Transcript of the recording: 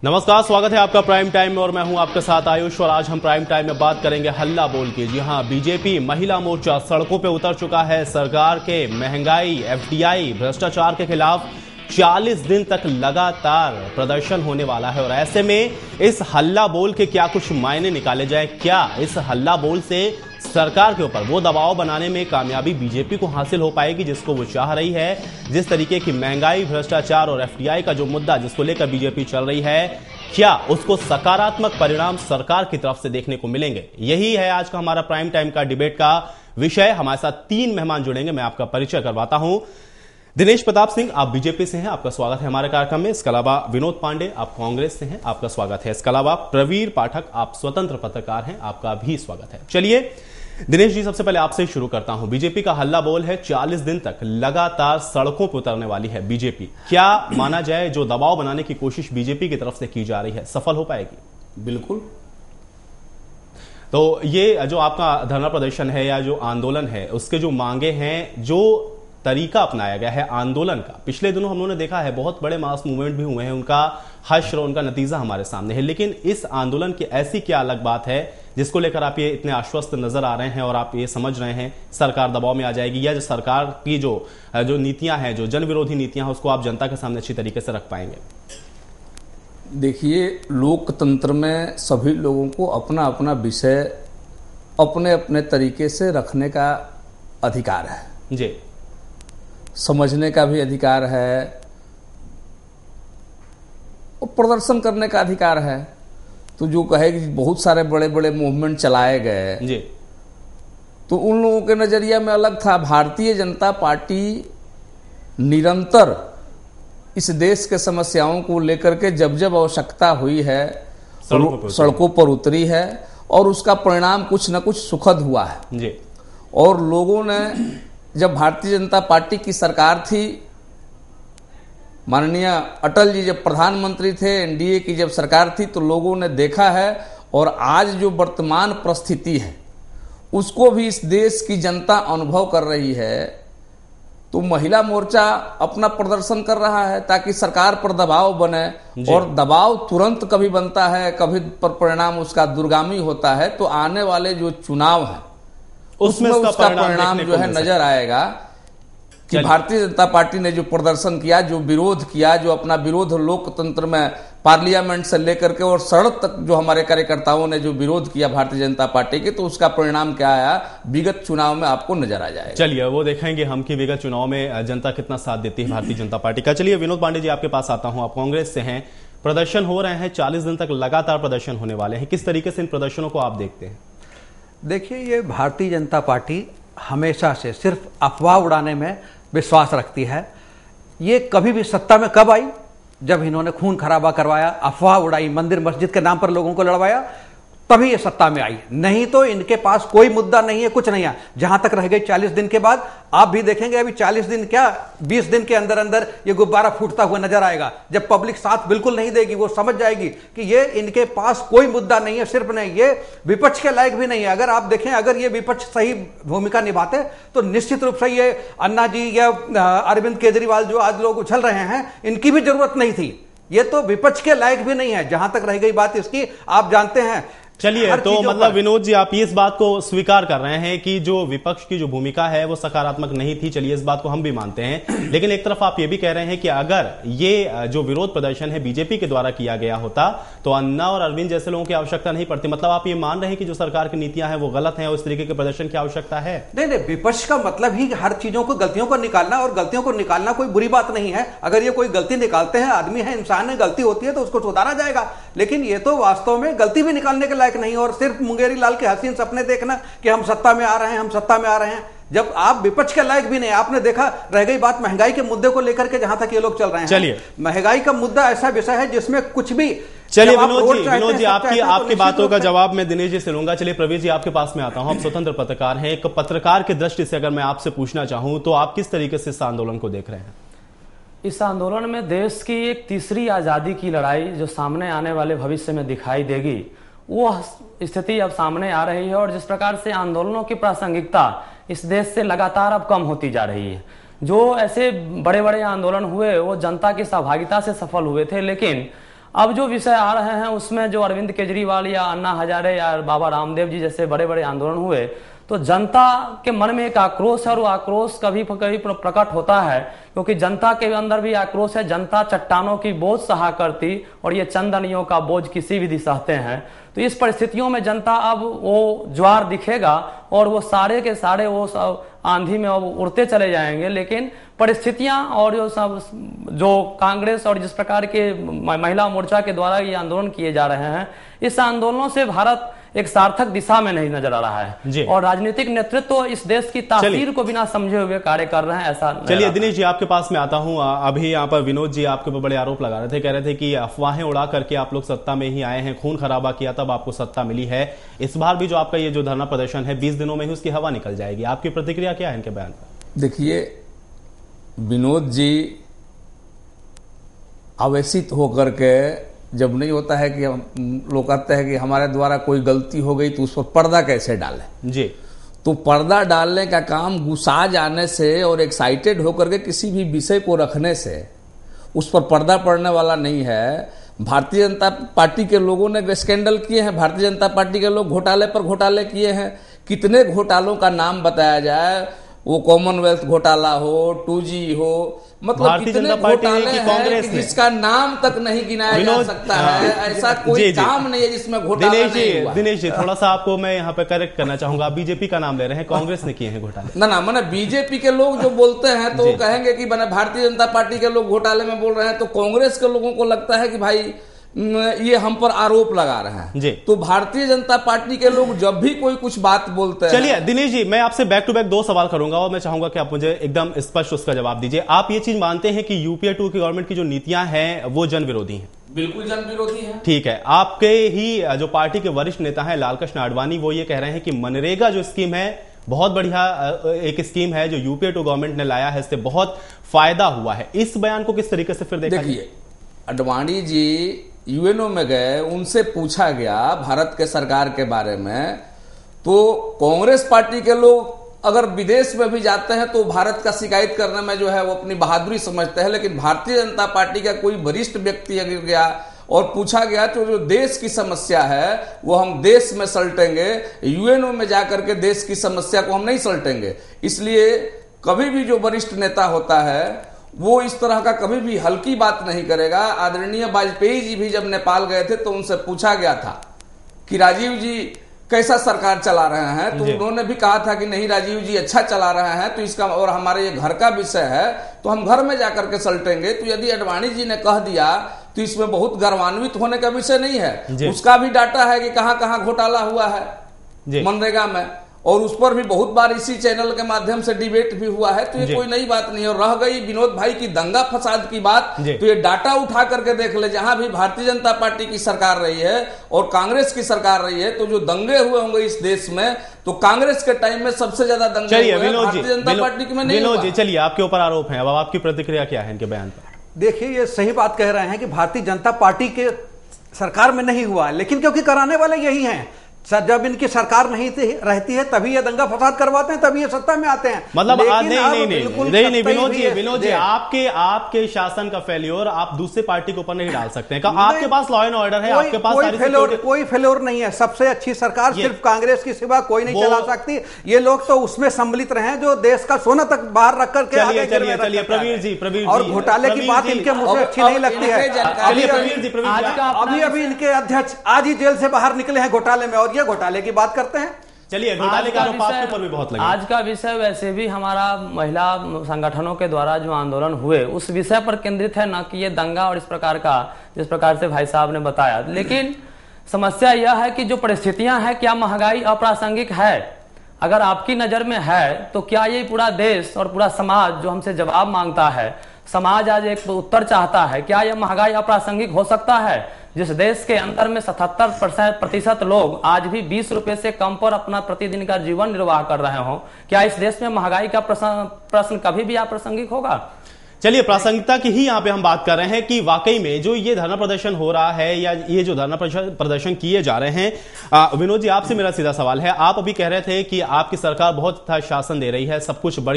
नमस्कार, स्वागत है आपका प्राइम टाइम में और मैं हूं आपके साथ आयुष। और आज हम प्राइम टाइम में बात करेंगे हल्ला बोल के। जी हां, बीजेपी महिला मोर्चा सड़कों पे उतर चुका है। सरकार के महंगाई, एफडीआई, भ्रष्टाचार के खिलाफ 40 दिन तक लगातार प्रदर्शन होने वाला है। और ऐसे में इस हल्ला बोल के क्या कुछ मायने निकाले जाए? क्या इस हल्ला बोल से सरकार के ऊपर वो दबाव बनाने में कामयाबी बीजेपी को हासिल हो पाएगी जिसको वो चाह रही है? जिस तरीके की महंगाई, भ्रष्टाचार और एफडीआई का जो मुद्दा जिसको लेकर बीजेपी चल रही है, क्या उसको सकारात्मक परिणाम सरकार की तरफ से देखने को मिलेंगे? यही है आज का हमारा प्राइम टाइम का डिबेट का विषय। हमारे साथ 3 मेहमान जुड़ेंगे, मैं आपका परिचय करवाता हूं। दिनेश प्रताप सिंह, आप बीजेपी से हैं, आपका स्वागत है हमारे कार्यक्रम में। इसके अलावा विनोद पांडे, आप कांग्रेस से हैं, आपका स्वागत है। इसके अलावा प्रवीर पाठक, आप स्वतंत्र पत्रकार हैं, आपका भी स्वागत है। चलिए दिनेश जी, सबसे पहले आपसे शुरू करता हूं। बीजेपी का हल्ला बोल है 40 दिन तक लगातार सड़कों पर उतरने वाली है बीजेपी। क्या माना जाए जो दबाव बनाने की कोशिश बीजेपी की तरफ से की जा रही है सफल हो पाएगी? बिल्कुल। तो ये जो आपका धरना प्रदर्शन है या जो आंदोलन है, उसके जो मांगे हैं, जो तरीका अपनाया गया है आंदोलन का, पिछले दिनों हम लोगों ने देखा है बहुत बड़े मास मूवमेंट भी हुए हैं, उनका हश्र, उनका नतीजा हमारे सामने है। लेकिन इस आंदोलन की ऐसी क्या अलग बात है जिसको लेकर आप ये इतने आश्वस्त नजर आ रहे हैं और आप ये समझ रहे हैं सरकार दबाव में आ जाएगी, या जो सरकार की जो नीतियां हैं, जो जन विरोधी नीतियां हैं, उसको आप जनता के सामने अच्छी तरीके से रख पाएंगे? देखिए, लोकतंत्र में सभी लोगों को अपना अपना विषय अपने अपने तरीके से रखने का अधिकार है जी। समझने का भी अधिकार है और प्रदर्शन करने का अधिकार है। तो जो कहे कि बहुत सारे बड़े बड़े मूवमेंट चलाए गए जी, तो उन लोगों के नजरिया में अलग था। भारतीय जनता पार्टी निरंतर इस देश के समस्याओं को लेकर के जब जब आवश्यकता हुई है सड़कों पर उतरी है और उसका परिणाम कुछ न कुछ सुखद हुआ है जी। और लोगों ने, जब भारतीय जनता पार्टी की सरकार थी, माननीय अटल जी जब प्रधानमंत्री थे, एनडीए की जब सरकार थी, तो लोगों ने देखा है। और आज जो वर्तमान परिस्थिति है उसको भी इस देश की जनता अनुभव कर रही है। तो महिला मोर्चा अपना प्रदर्शन कर रहा है ताकि सरकार पर दबाव बने, और दबाव तुरंत कभी बनता है, कभी पर परिणाम उसका दूरगामी होता है। तो आने वाले जो चुनाव है उसमें उसका परिणाम जो है नजर आएगा कि भारतीय जनता पार्टी ने जो प्रदर्शन किया, जो विरोध किया, जो अपना विरोध लोकतंत्र में पार्लियामेंट से लेकर के और सड़क तक जो हमारे कार्यकर्ताओं ने जो विरोध किया भारतीय जनता पार्टी के, तो उसका परिणाम क्या आया विगत चुनाव में आपको नजर आ जाएगा। चलिए वो देखेंगे हम कि विगत चुनाव में जनता कितना साथ देती है भारतीय जनता पार्टी का। चलिए विनोद पांडे जी, आपके पास आता हूं। आप कांग्रेस से हैं, प्रदर्शन हो रहे हैं, 40 दिन तक लगातार प्रदर्शन होने वाले हैं। किस तरीके से इन प्रदर्शनों को आप देखते हैं? देखिए, ये भारतीय जनता पार्टी हमेशा से सिर्फ अफवाह उड़ाने में विश्वास रखती है। ये कभी भी सत्ता में कब आई? जब इन्होंने खून खराबा करवाया, अफवाह उड़ाई, मंदिर मस्जिद के नाम पर लोगों को लड़वाया, तभी ये सत्ता में आई। नहीं तो इनके पास कोई मुद्दा नहीं है, कुछ नहीं है। जहां तक रह गई 40 दिन के बाद, आप भी देखेंगे अभी 40 दिन क्या 20 दिन के अंदर अंदर ये गुब्बारा फूटता हुआ नजर आएगा। जब पब्लिक साथ बिल्कुल नहीं देगी, वो समझ जाएगी कि ये इनके पास कोई मुद्दा नहीं है। सिर्फ नहीं, ये विपक्ष के लायक भी नहीं है। अगर आप देखें, अगर ये विपक्ष सही भूमिका निभाते तो निश्चित रूप से ये अन्ना जी या अरविंद केजरीवाल जो आज लोग उछल रहे हैं, इनकी भी जरूरत नहीं थी। ये तो विपक्ष के लायक भी नहीं है। जहां तक रह गई बात इसकी, आप जानते हैं। चलिए, तो मतलब विनोद जी, आप इस बात को स्वीकार कर रहे हैं कि जो विपक्ष की जो भूमिका है वो सकारात्मक नहीं थी। चलिए, इस बात को हम भी मानते हैं। लेकिन एक तरफ आप ये भी कह रहे हैं कि अगर ये जो विरोध प्रदर्शन है बीजेपी के द्वारा किया गया होता तो अन्ना और अरविंद जैसे लोगों की आवश्यकता नहीं पड़ती। मतलब आप ये मान रहे हैं कि जो सरकार की नीतियां हैं वो गलत हैं और इस तरीके के प्रदर्शन की आवश्यकता है? नहीं, विपक्ष का मतलब ही हर चीजों को, गलतियों को निकालना, और गलतियों को निकालना कोई बुरी बात नहीं है। अगर ये कोई गलती निकालते हैं, आदमी है, इंसान है, गलती होती है तो उसको सुधारा जाएगा। लेकिन ये तो वास्तव में गलती भी निकालने के लायक नहीं, और सिर्फ मुंगेरी लाल के हसीन सपने देखना कि हम सत्ता में आ रहे हैं, हम सत्ता में आ रहे हैं, जब आप विपक्ष के लायक भी नहीं। आपने देखा, रह गई बात महंगाई के मुद्दे को लेकर के, जहां तक ये लोग चल रहे हैं। चलिए, महंगाई का मुद्दा ऐसा विषय है जिसमें कुछ भी। चलिए विनोद जी, आपकी बातों का जवाब मैं दिनेश जी से लूंगा। चलिए प्रवीर जी, आपके पास में आता हूं। आप स्वतंत्र पत्रकार हैं, एक पत्रकार की दृष्टि से अगर मैं आपसे पूछना चाहूं तो आप किस तरीके से इस आंदोलन को देख रहे हैं? इस आंदोलन में देश की एक तीसरी आज़ादी की लड़ाई जो सामने आने वाले भविष्य में दिखाई देगी, वो स्थिति अब सामने आ रही है। और जिस प्रकार से आंदोलनों की प्रासंगिकता इस देश से लगातार अब कम होती जा रही है। जो ऐसे बड़े बड़े आंदोलन हुए वो जनता की सहभागिता से सफल हुए थे, लेकिन अब जो विषय आ रहे हैं उसमें जो अरविंद केजरीवाल या अन्ना हजारे या बाबा रामदेव जी जैसे बड़े बड़े आंदोलन हुए, तो जनता के मन में एक आक्रोश है, और वो आक्रोश कभी कभी प्रकट होता है, क्योंकि जनता के अंदर भी आक्रोश है। जनता चट्टानों की बोझ सहा करती और ये चंदनियों का बोझ किसी भी सहते हैं। तो इस परिस्थितियों में जनता अब वो ज्वार दिखेगा और वो सारे के सारे वो सब आंधी में अब उड़ते चले जाएंगे। लेकिन परिस्थितियां और जो सब जो कांग्रेस और जिस प्रकार के महिला मोर्चा के द्वारा ये आंदोलन किए जा रहे हैं, इस आंदोलनों से भारत एक सार्थक दिशा में नहीं नजर आ रहा है, और राजनीतिक नेतृत्व तो इस देश की तासीर को बिना समझे हुए कार्य कर रहे हैं, ऐसा। चलिए दिनेश जी, आपके पास में आता हूं। अभी यहाँ पर विनोद जी आपके ऊपर बड़े आरोप लगा रहे थे, कह रहे थे कि अफवाहें उड़ा करके आप लोग सत्ता में ही आए हैं, खून खराबा किया तब आपको सत्ता मिली है। इस बार भी जो आपका ये जो धरना प्रदर्शन है 20 दिनों में ही उसकी हवा निकल जाएगी। आपकी प्रतिक्रिया क्या है इनके बयान पर? देखिए, विनोद जी आवेशित होकर के, जब नहीं होता है कि हम लोग कहते हैं कि हमारे द्वारा कोई गलती हो गई तो उस पर पर्दा कैसे डालें जी, तो पर्दा डालने का काम गुस्सा जाने से और एक्साइटेड होकर के किसी भी विषय को रखने से उस पर पर्दा पड़ने वाला नहीं है। भारतीय जनता पार्टी के लोगों ने स्कैंडल किए हैं, भारतीय जनता पार्टी के लोग घोटाले पर घोटाले किए हैं। कितने घोटालों का नाम बताया जाए, वो कॉमनवेल्थ घोटाला हो, 2G हो, मतलब कितने घोटाले हैं कि जिसका नाम तक नहीं गिनाया जा सकता है। ऐसा कोई काम नहीं है जिसमें घोटाला नहीं हुआ। दिनेश जी, थोड़ा सा आपको मैं यहाँ पे करेक्ट करना चाहूंगा। आप बीजेपी का नाम ले रहे हैं, कांग्रेस ने किए हैं घोटाले। ना मैंने बीजेपी के लोग जो बोलते हैं तो वो कहेंगे कि मैंने भारतीय जनता पार्टी के लोग घोटाले में बोल रहे हैं, तो कांग्रेस के लोगों को लगता है कि भाई ये हम पर आरोप लगा रहे हैं। तो भारतीय जनता पार्टी के लोग जब भी कोई कुछ बात बोलते हैं। चलिए दिनेश जी, मैं आपसे बैक टू बैक 2 सवाल करूंगा और मैं चाहूंगा कि आप मुझे एकदम स्पष्ट उसका जवाब दीजिए। आप ये चीज मानते हैं कि यूपीए 2 की गवर्नमेंट की जो नीतियां हैं वो जन विरोधी हैं? बिल्कुल जन विरोधी है। ठीक है। आपके ही जो पार्टी के वरिष्ठ नेता हैं लालकृष्ण आडवाणी, वो ये कह रहे हैं कि मनरेगा जो स्कीम है बहुत बढ़िया एक स्कीम है जो यूपीए 2 गवर्नमेंट ने लाया है, इससे बहुत फायदा हुआ है। इस बयान को किस तरीके से फिर देखा? देखिए, आडवाणी जी यूएनओ में गए, उनसे पूछा गया भारत के सरकार के बारे में, तो कांग्रेस पार्टी के लोग अगर विदेश में भी जाते हैं तो भारत का शिकायत करने में जो है वो अपनी बहादुरी समझते हैं। लेकिन भारतीय जनता पार्टी का कोई वरिष्ठ व्यक्ति अगर गया और पूछा गया तो जो देश की समस्या है वो हम देश में सलटेंगे, यूएनओ में जाकर के देश की समस्या को हम नहीं सलटेंगे। इसलिए कभी भी जो वरिष्ठ नेता होता है वो इस तरह का कभी भी हल्की बात नहीं करेगा। आदरणीय वाजपेयी जी भी जब नेपाल गए थे तो उनसे पूछा गया था कि राजीव जी कैसा सरकार चला रहे हैं, तो उन्होंने भी कहा था कि नहीं राजीव जी अच्छा चला रहे हैं, तो इसका और हमारे ये घर का विषय है तो हम घर में जाकर के सलटेंगे। तो यदि आडवाणी जी ने कह दिया तो इसमें बहुत गर्वान्वित होने का विषय नहीं है। उसका भी डाटा है कि कहां कहां घोटाला हुआ है मनरेगा में, और उस पर भी बहुत बार इसी चैनल के माध्यम से डिबेट भी हुआ है। तो ये कोई नई बात नहीं है। और रह गई विनोद भाई की दंगा फसाद की बात, तो ये डाटा उठा करके देख ले, जहां भी भारतीय जनता पार्टी की सरकार रही है और कांग्रेस की सरकार रही है, तो जो दंगे हुए होंगे इस देश में, तो कांग्रेस के टाइम में सबसे ज्यादा दंगे हुए हैं, भारतीय जनता पार्टी में नहीं हुआ। चलिए, आपके ऊपर आरोप है, अब आपकी प्रतिक्रिया क्या है इनके बयान पर? देखिए, ये सही बात कह रहे हैं कि भारतीय जनता पार्टी के सरकार में नहीं हुआ, लेकिन क्योंकि कराने वाले यही हैं। जब इनकी सरकार नहीं रहती है तभी ये दंगा फसाद करवाते हैं, तभी ये सत्ता में आते हैं। मतलब नहीं विनोद जी, आपके शासन का फेल्योर आप दूसरे पार्टी के ऊपर नहीं डाल सकते हैं। आपके पास लॉ एंड ऑर्डर है, आपके पास कोई फेल्योर नहीं है। सबसे अच्छी सरकार सिर्फ कांग्रेस की सिवा कोई नहीं चला सकती। ये लोग तो उसमें सम्मिलित रहे हैं जो देश का सोना तक बाहर रख करके चलिए प्रवीण जी, और घोटाले की बात इनके मुंह से अच्छी नहीं लगती है। अभी इनके अध्यक्ष आज ही जेल से बाहर निकले हैं घोटाले में, और ये घोटाले की बात करते हैं। चलिए, घोटाले का आरोप आपके ऊपर भी बहुत लगा। आज का विषय वैसे भी हमारा महिला संगठनों के द्वारा जो आंदोलन हुए उस विषय पर केंद्रित है, न कि ये दंगा और इस प्रकार का जिस प्रकार से भाई साहब ने बताया। लेकिन समस्या यह है कि जो परिस्थितियां हैं, क्या महंगाई अप्रासंगिक है? अगर आपकी नजर में है तो क्या ये पूरा देश और पूरा समाज जो हमसे जवाब मांगता है, समाज आज एक उत्तर चाहता है, क्या यह महंगाई अप्रासंगिक हो सकता है? जिस देश के अंदर में 77% लोग आज भी 20 रुपए से कम पर अपना प्रतिदिन का जीवन निर्वाह कर रहे हो, क्या इस देश में महंगाई का प्रश्न कभी भी अप्रासंगिक होगा? चलिए, प्रासंगिकता की ही यहाँ पे हम बात कर रहे हैं कि वाकई में जो ये धरना प्रदर्शन हो रहा है या ये जो धरना प्रदर्शन किए जा रहे हैं। विनोद जी, आपसे मेरा सीधा सवाल है, आप अभी कह रहे थे कि आपकी सरकार बहुत अच्छा शासन दे रही है, सब कुछ बड़ी